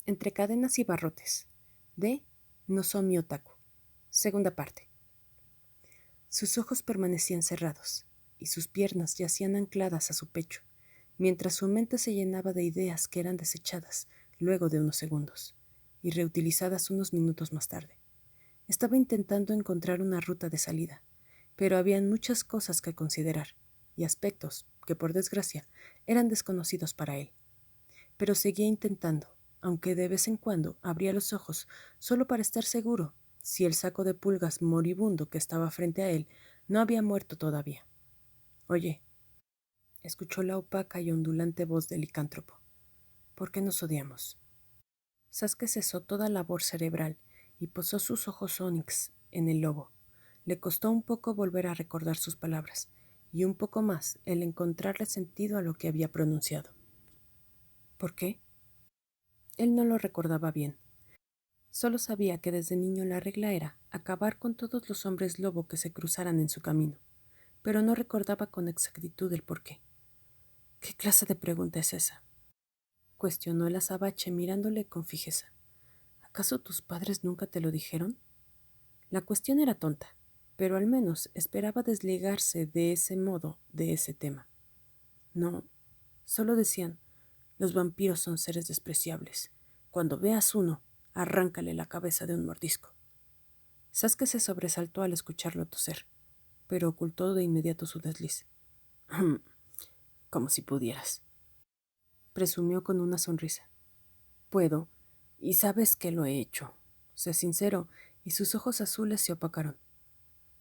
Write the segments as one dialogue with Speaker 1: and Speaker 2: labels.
Speaker 1: Entre cadenas y barrotes, de Nozomi Otaku. Segunda parte. Sus ojos permanecían cerrados, y sus piernas yacían ancladas a su pecho, mientras su mente se llenaba de ideas que eran desechadas luego de unos segundos, y reutilizadas unos minutos más tarde. Estaba intentando encontrar una ruta de salida, pero habían muchas cosas que considerar, y aspectos que, por desgracia, eran desconocidos para él. Pero seguía intentando, aunque de vez en cuando abría los ojos solo para estar seguro si el saco de pulgas moribundo que estaba frente a él no había muerto todavía. «Oye», escuchó la opaca y ondulante voz del licántropo, «¿por qué nos odiamos?». Sasuke cesó toda labor cerebral y posó sus ojos ónix en el lobo. Le costó un poco volver a recordar sus palabras, y un poco más el encontrarle sentido a lo que había pronunciado. ¿Por qué? Él no lo recordaba bien. Solo sabía que desde niño la regla era acabar con todos los hombres lobo que se cruzaran en su camino, pero no recordaba con exactitud el por qué. ¿Qué clase de pregunta es esa?, cuestionó el azabache mirándole con fijeza. ¿Acaso tus padres nunca te lo dijeron? La cuestión era tonta, pero al menos esperaba desligarse de ese modo de ese tema. No, solo decían, los vampiros son seres despreciables. Cuando veas uno, arráncale la cabeza de un mordisco. Sasuke se sobresaltó al escucharlo toser, pero ocultó de inmediato su desliz. Como si pudieras, presumió con una sonrisa. Puedo, y sabes que lo he hecho. Se sinceró, y sus ojos azules se opacaron.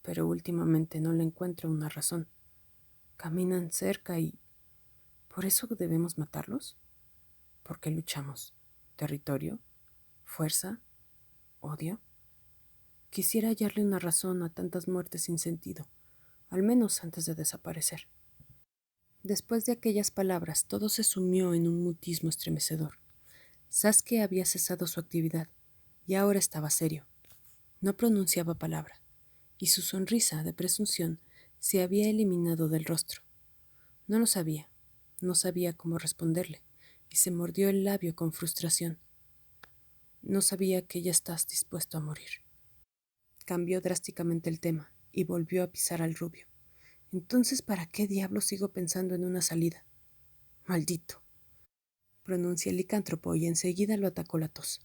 Speaker 1: Pero últimamente no le encuentro una razón. Caminan cerca y... ¿Por eso debemos matarlos? ¿Por qué luchamos? ¿Territorio? ¿Fuerza? ¿Odio? Quisiera hallarle una razón a tantas muertes sin sentido, al menos antes de desaparecer. Después de aquellas palabras, todo se sumió en un mutismo estremecedor. Sasuke había cesado su actividad, y ahora estaba serio. No pronunciaba palabra, y su sonrisa de presunción se había eliminado del rostro. No lo sabía, no sabía cómo responderle, y se mordió el labio con frustración. No sabía que ya estás dispuesto a morir. Cambió drásticamente el tema, y volvió a pisar al rubio. Entonces, ¿para qué diablos sigo pensando en una salida? Maldito, pronuncia el licántropo, y enseguida lo atacó la tos.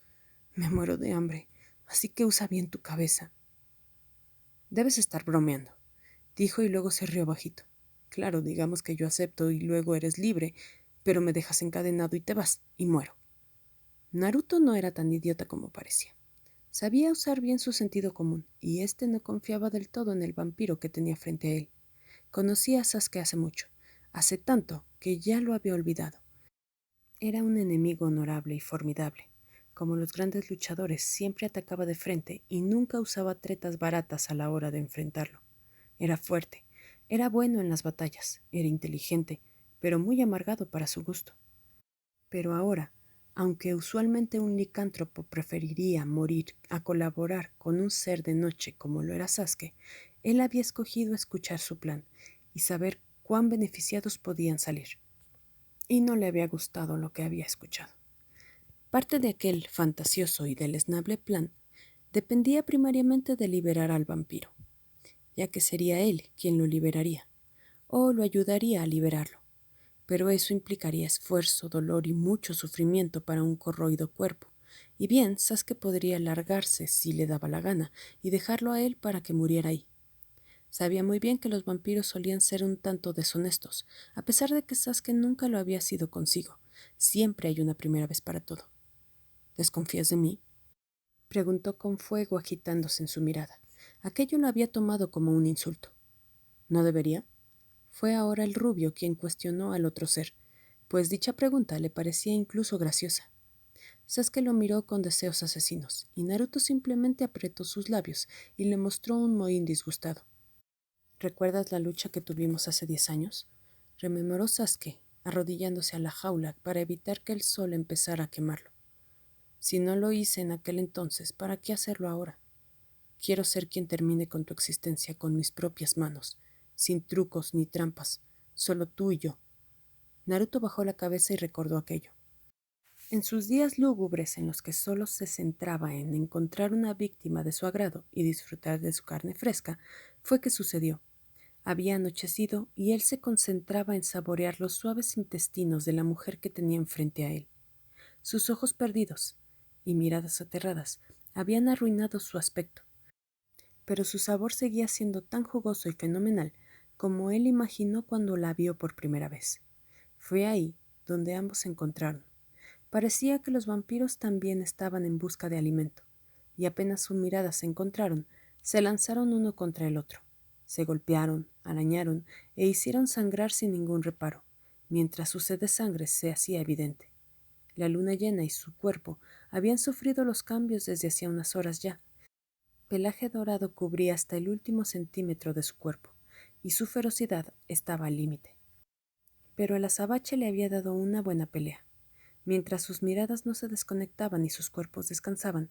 Speaker 1: Me muero de hambre, así que usa bien tu cabeza. Debes estar bromeando, dijo, y luego se rió bajito. Claro, digamos que yo acepto y luego eres libre, pero me dejas encadenado y te vas, y muero. Naruto no era tan idiota como parecía. Sabía usar bien su sentido común, y éste no confiaba del todo en el vampiro que tenía frente a él. Conocía a Sasuke hace mucho, hace tanto que ya lo había olvidado. Era un enemigo honorable y formidable. Como los grandes luchadores, siempre atacaba de frente y nunca usaba tretas baratas a la hora de enfrentarlo. Era fuerte, era bueno en las batallas, era inteligente, pero muy amargado para su gusto. Pero ahora, aunque usualmente un licántropo preferiría morir a colaborar con un ser de noche como lo era Sasuke, él había escogido escuchar su plan y saber cuán beneficiados podían salir. Y no le había gustado lo que había escuchado. Parte de aquel fantasioso y deleznable plan dependía primariamente de liberar al vampiro, ya que sería él quien lo liberaría, o lo ayudaría a liberarlo. Pero eso implicaría esfuerzo, dolor y mucho sufrimiento para un corroído cuerpo, y bien, Sasuke podría largarse si le daba la gana y dejarlo a él para que muriera ahí. Sabía muy bien que los vampiros solían ser un tanto deshonestos, a pesar de que Sasuke nunca lo había sido consigo. Siempre hay una primera vez para todo. ¿Desconfías de mí?, preguntó con fuego agitándose en su mirada. Aquello lo había tomado como un insulto. ¿No debería? Fue ahora el rubio quien cuestionó al otro ser, pues dicha pregunta le parecía incluso graciosa. Sasuke lo miró con deseos asesinos, y Naruto simplemente apretó sus labios y le mostró un mohín disgustado. ¿Recuerdas la lucha que tuvimos hace 10 años? Rememoró Sasuke, arrodillándose a la jaula para evitar que el sol empezara a quemarlo. Si no lo hice en aquel entonces, ¿para qué hacerlo ahora? Quiero ser quien termine con tu existencia con mis propias manos, sin trucos ni trampas, solo tú y yo. Naruto bajó la cabeza y recordó aquello. En sus días lúgubres en los que solo se centraba en encontrar una víctima de su agrado y disfrutar de su carne fresca, fue que sucedió. Había anochecido y él se concentraba en saborear los suaves intestinos de la mujer que tenía enfrente a él. Sus ojos perdidos y miradas aterradas habían arruinado su aspecto, pero su sabor seguía siendo tan jugoso y fenomenal como él imaginó cuando la vio por primera vez. Fue ahí donde ambos se encontraron. Parecía que los vampiros también estaban en busca de alimento, y apenas sus miradas se encontraron, se lanzaron uno contra el otro. Se golpearon, arañaron e hicieron sangrar sin ningún reparo, mientras su sed de sangre se hacía evidente. La luna llena y su cuerpo habían sufrido los cambios desde hacía unas horas ya. Pelaje dorado cubría hasta el último centímetro de su cuerpo, y su ferocidad estaba al límite. Pero el azabache le había dado una buena pelea. Mientras sus miradas no se desconectaban y sus cuerpos descansaban,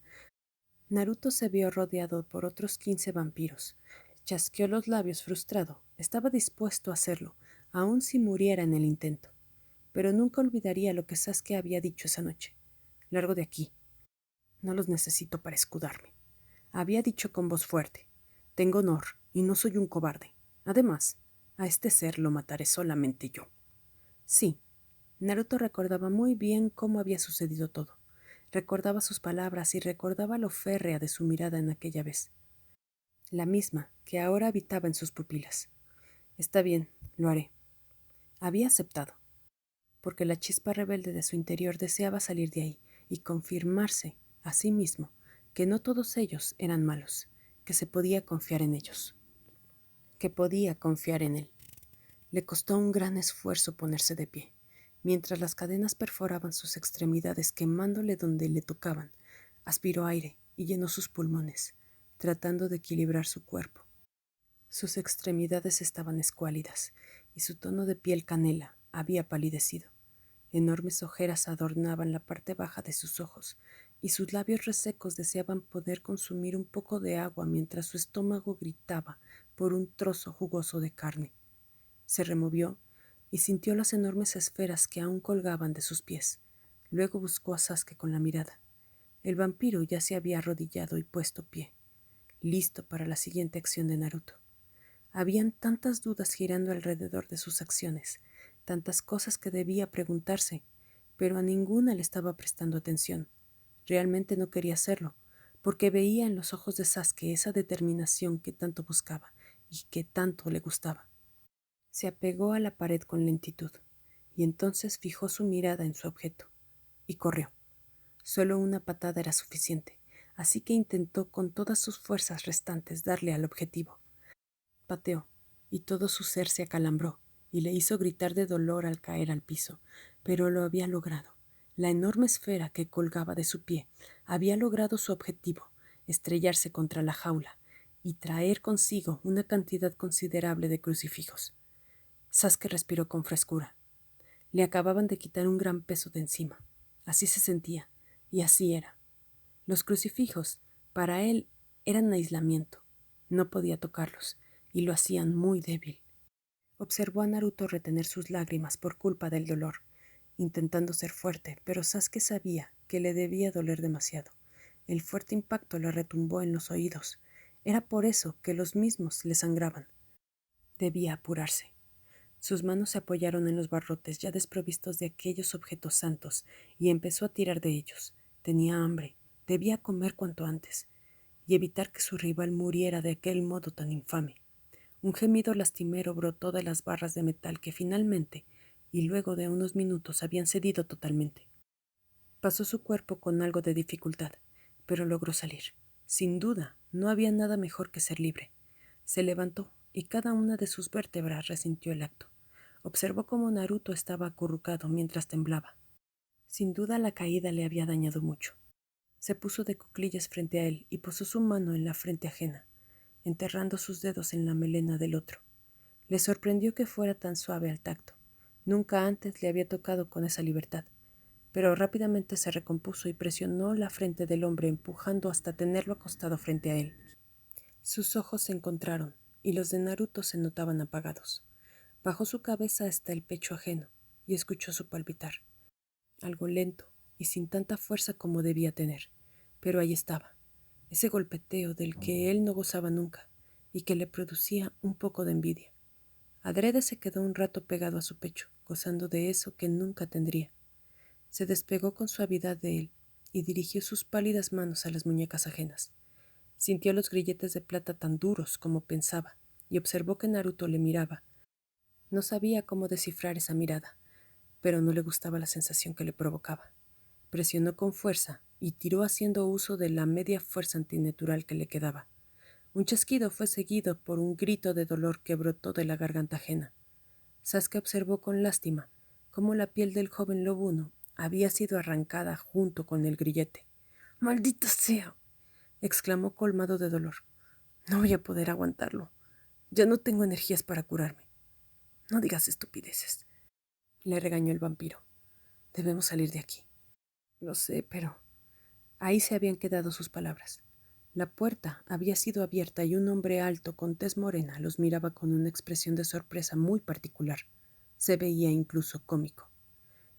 Speaker 1: Naruto se vio rodeado por otros 15 vampiros. Chasqueó los labios frustrado. Estaba dispuesto a hacerlo, aun si muriera en el intento. Pero nunca olvidaría lo que Sasuke había dicho esa noche. Largo de aquí. No los necesito para escudarme. Había dicho con voz fuerte. Tengo honor y no soy un cobarde. Además, a este ser lo mataré solamente yo. Sí, Naruto recordaba muy bien cómo había sucedido todo. Recordaba sus palabras y recordaba lo férrea de su mirada en aquella vez, la misma que ahora habitaba en sus pupilas. Está bien, lo haré. Había aceptado, porque la chispa rebelde de su interior deseaba salir de ahí y confirmarse a sí mismo que no todos ellos eran malos, que se podía confiar en ellos, que podía confiar en él. Le costó un gran esfuerzo ponerse de pie, mientras las cadenas perforaban sus extremidades quemándole donde le tocaban. Aspiró aire y llenó sus pulmones, tratando de equilibrar su cuerpo. Sus extremidades estaban escuálidas y su tono de piel canela había palidecido. Enormes ojeras adornaban la parte baja de sus ojos y sus labios resecos deseaban poder consumir un poco de agua mientras su estómago gritaba por un trozo jugoso de carne. Se removió y sintió las enormes esferas que aún colgaban de sus pies. Luego buscó a Sasuke con la mirada. El vampiro ya se había arrodillado y puesto pie, listo para la siguiente acción de Naruto. Habían tantas dudas girando alrededor de sus acciones, tantas cosas que debía preguntarse, pero a ninguna le estaba prestando atención. Realmente no quería hacerlo, porque veía en los ojos de Sasuke esa determinación que tanto buscaba y que tanto le gustaba. Se apegó a la pared con lentitud, y entonces fijó su mirada en su objeto, y corrió. Solo una patada era suficiente, así que intentó con todas sus fuerzas restantes darle al objetivo. Pateó, y todo su ser se acalambró, y le hizo gritar de dolor al caer al piso, pero lo había logrado. La enorme esfera que colgaba de su pie había logrado su objetivo, estrellarse contra la jaula, y traer consigo una cantidad considerable de crucifijos. Sasuke respiró con frescura. Le acababan de quitar un gran peso de encima. Así se sentía, y así era. Los crucifijos, para él, eran aislamiento. No podía tocarlos, y lo hacían muy débil. Observó a Naruto retener sus lágrimas por culpa del dolor, intentando ser fuerte, pero Sasuke sabía que le debía doler demasiado. El fuerte impacto le retumbó en los oídos. Era por eso que los mismos le sangraban. Debía apurarse. Sus manos se apoyaron en los barrotes ya desprovistos de aquellos objetos santos y empezó a tirar de ellos. Tenía hambre, debía comer cuanto antes y evitar que su rival muriera de aquel modo tan infame. Un gemido lastimero brotó de las barras de metal que finalmente, y luego de unos minutos, habían cedido totalmente. Pasó su cuerpo con algo de dificultad, pero logró salir. Sin duda, no había nada mejor que ser libre. Se levantó y cada una de sus vértebras resintió el acto. Observó cómo Naruto estaba acurrucado mientras temblaba. Sin duda la caída le había dañado mucho. Se puso de cuclillas frente a él y posó su mano en la frente ajena, enterrando sus dedos en la melena del otro. Le sorprendió que fuera tan suave al tacto. Nunca antes le había tocado con esa libertad, pero rápidamente se recompuso y presionó la frente del hombre empujando hasta tenerlo acostado frente a él. Sus ojos se encontraron y los de Naruto se notaban apagados. Bajó su cabeza hasta el pecho ajeno y escuchó su palpitar, algo lento y sin tanta fuerza como debía tener, pero ahí estaba, ese golpeteo del que él no gozaba nunca y que le producía un poco de envidia. Adrede se quedó un rato pegado a su pecho, gozando de eso que nunca tendría. Se despegó con suavidad de él y dirigió sus pálidas manos a las muñecas ajenas. Sintió los grilletes de plata tan duros como pensaba y observó que Naruto le miraba. No sabía cómo descifrar esa mirada, pero no le gustaba la sensación que le provocaba. Presionó con fuerza y tiró haciendo uso de la media fuerza antinatural que le quedaba. Un chasquido fue seguido por un grito de dolor que brotó de la garganta ajena. Sasuke observó con lástima cómo la piel del joven lobuno había sido arrancada junto con el grillete. ¡Maldito sea!, exclamó colmado de dolor. No voy a poder aguantarlo. Ya no tengo energías para curarme. No digas estupideces, le regañó el vampiro. Debemos salir de aquí. Lo sé, pero... Ahí se habían quedado sus palabras. La puerta había sido abierta y un hombre alto con tez morena los miraba con una expresión de sorpresa muy particular. Se veía incluso cómico.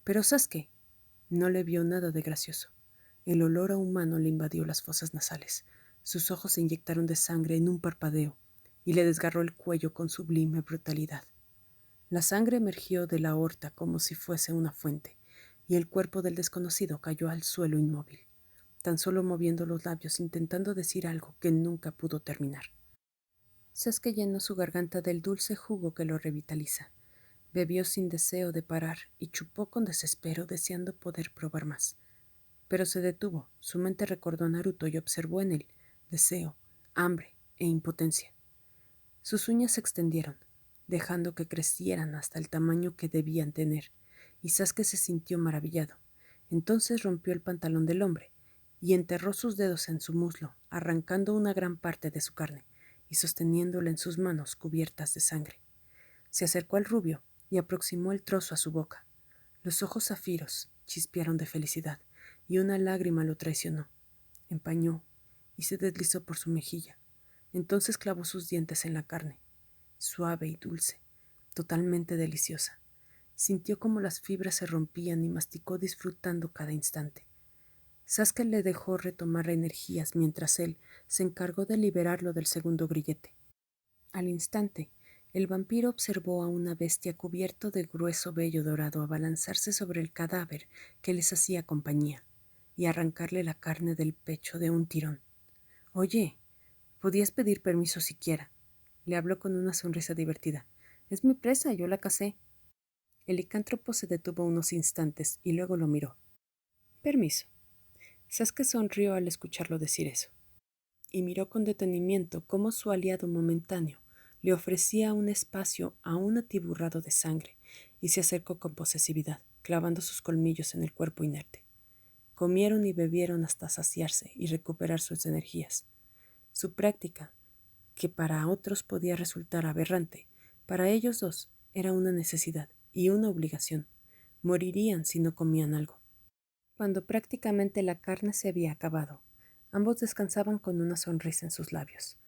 Speaker 1: Pero Sasuke no le vio nada de gracioso. El olor a humano le invadió las fosas nasales. Sus ojos se inyectaron de sangre en un parpadeo y le desgarró el cuello con sublime brutalidad. La sangre emergió de la aorta como si fuese una fuente, y el cuerpo del desconocido cayó al suelo inmóvil, tan solo moviendo los labios intentando decir algo que nunca pudo terminar. Sasuke llenó su garganta del dulce jugo que lo revitaliza. Bebió sin deseo de parar y chupó con desespero deseando poder probar más. Pero se detuvo, su mente recordó a Naruto y observó en él deseo, hambre e impotencia. Sus uñas se extendieron, dejando que crecieran hasta el tamaño que debían tener, y Sasuke se sintió maravillado. Entonces rompió el pantalón del hombre y enterró sus dedos en su muslo, arrancando una gran parte de su carne y sosteniéndola en sus manos cubiertas de sangre. Se acercó al rubio y aproximó el trozo a su boca. Los ojos zafiros chispearon de felicidad y una lágrima lo traicionó. Empañó y se deslizó por su mejilla. Entonces clavó sus dientes en la carne, suave y dulce, totalmente deliciosa. Sintió como las fibras se rompían y masticó disfrutando cada instante. Sasuke le dejó retomar energías mientras él se encargó de liberarlo del segundo grillete. Al instante, el vampiro observó a una bestia cubierto de grueso vello dorado abalanzarse sobre el cadáver que les hacía compañía y arrancarle la carne del pecho de un tirón. «Oye, podías pedir permiso siquiera», le habló con una sonrisa divertida. «Es mi presa, yo la cazé». El licántropo se detuvo unos instantes y luego lo miró. «Permiso». Sasuke sonrió al escucharlo decir eso, y miró con detenimiento cómo su aliado momentáneo le ofrecía un espacio aún atiburrado de sangre, y se acercó con posesividad, clavando sus colmillos en el cuerpo inerte. Comieron y bebieron hasta saciarse y recuperar sus energías. Su práctica, que para otros podía resultar aberrante, para ellos dos era una necesidad y una obligación. Morirían si no comían algo. Cuando prácticamente la carne se había acabado, ambos descansaban con una sonrisa en sus labios.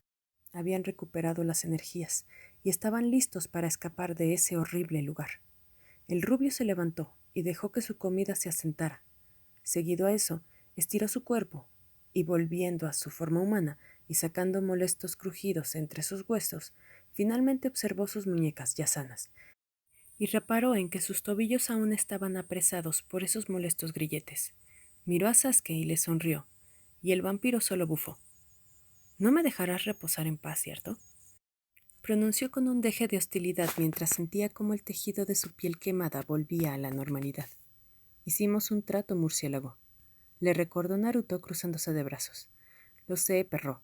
Speaker 1: Habían recuperado las energías y estaban listos para escapar de ese horrible lugar. El rubio se levantó y dejó que su comida se asentara. Seguido a eso, estiró su cuerpo y, volviendo a su forma humana y sacando molestos crujidos entre sus huesos, finalmente observó sus muñecas ya sanas y reparó en que sus tobillos aún estaban apresados por esos molestos grilletes. Miró a Sasuke y le sonrió, y el vampiro solo bufó. «No me dejarás reposar en paz, ¿cierto?», pronunció con un deje de hostilidad mientras sentía cómo el tejido de su piel quemada volvía a la normalidad. «Hicimos un trato, murciélago», le recordó Naruto cruzándose de brazos. «Lo sé, perro».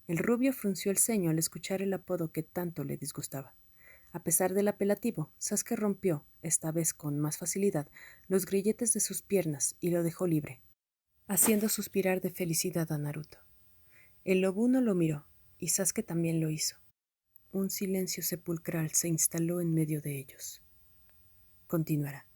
Speaker 1: El rubio frunció el ceño al escuchar el apodo que tanto le disgustaba. A pesar del apelativo, Sasuke rompió, esta vez con más facilidad, los grilletes de sus piernas y lo dejó libre, haciendo suspirar de felicidad a Naruto. El lobuno lo miró, y Sasuke también lo hizo. Un silencio sepulcral se instaló en medio de ellos. Continuará.